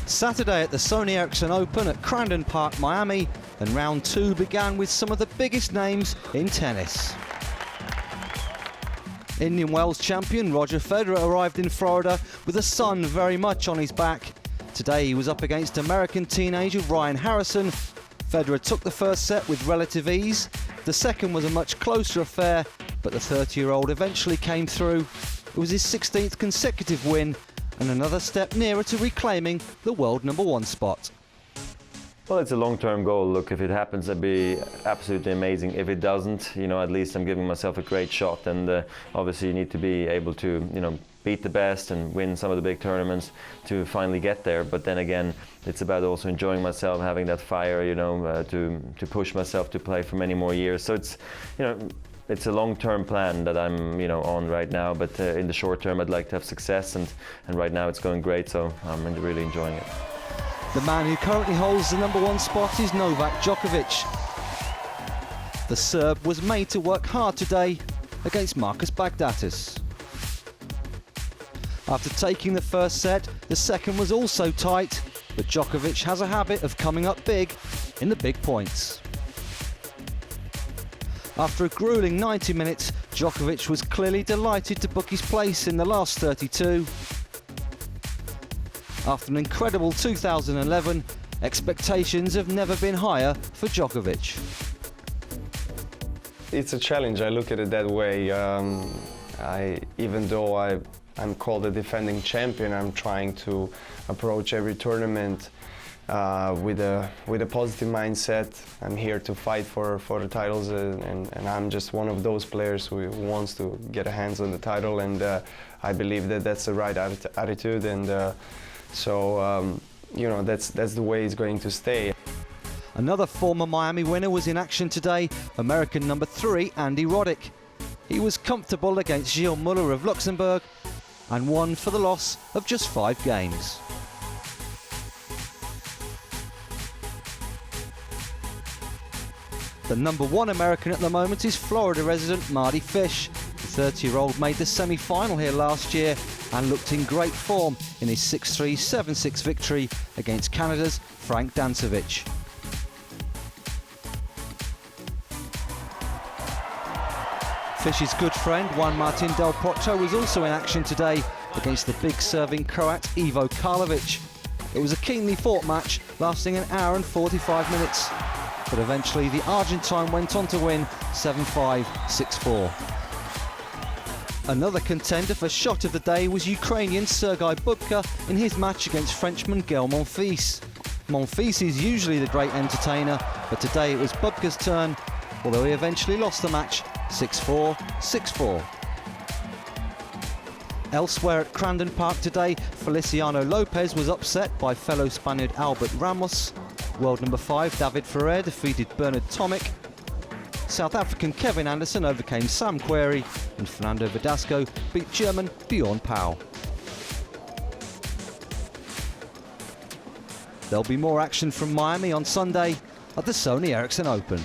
Saturday at the Sony Ericsson Open at Crandon Park, Miami, and round two began with some of the biggest names in tennis. Indian Wells champion Roger Federer arrived in Florida with the sun very much on his back. Today he was up against American teenager Ryan Harrison. Federer took the first set with relative ease. The second was a much closer affair, but the 30-year-old eventually came through. It was his 16th consecutive win and another step nearer to reclaiming the world #1 spot. Well, it's a long-term goal. Look, if it happens, that'd be absolutely amazing. If it doesn't, at least I'm giving myself a great shot. And obviously you need to be able to, beat the best and win some of the big tournaments to finally get there. But then again, it's about also enjoying myself, having that fire, to push myself to play for many more years. So it's a long-term plan that I'm, on right now. But in the short term, I'd like to have success, and right now it's going great. So I'm really enjoying it. The man who currently holds the #1 spot is Novak Djokovic. The Serb was made to work hard today against Marcus Baghdatis. After taking the first set, the second was also tight, but Djokovic has a habit of coming up big in the big points. After a grueling 90 minutes, Djokovic was clearly delighted to book his place in the last 32. After an incredible 2011, expectations have never been higher for Djokovic. It's a challenge, I look at it that way. Even though I'm called a defending champion, I'm trying to approach every tournament with a positive mindset. I'm here to fight for the titles, and I'm just one of those players who wants to get a hands on the title, and I believe that that's the right attitude, and so that's the way it's going to stay. Another former Miami winner was in action today, American #3 Andy Roddick. He was comfortable against Gilles Muller of Luxembourg and won for the loss of just 5 games. The #1 American at the moment is Florida resident Mardy Fish. The 30-year-old made the semi-final here last year and looked in great form in his 6-3, 7-6 victory against Canada's Frank Dancevic. Fish's good friend Juan Martin del Potro was also in action today against the big serving Croat Ivo Karlovic. It was a keenly fought match lasting an hour and 45 minutes, but eventually the Argentine went on to win 7-5, 6-4. Another contender for shot of the day was Ukrainian Sergei Bubka in his match against Frenchman Gael Monfils. Monfils is usually the great entertainer, but today it was Bubka's turn, although he eventually lost the match 6-4, 6-4. Elsewhere at Crandon Park today, Feliciano Lopez was upset by fellow Spaniard Albert Ramos. World #5 David Ferrer defeated Bernard Tomic. South African Kevin Anderson overcame Sam Querrey, and Fernando Verdasco beat German Bjorn Pau. There'll be more action from Miami on Sunday at the Sony Ericsson Open.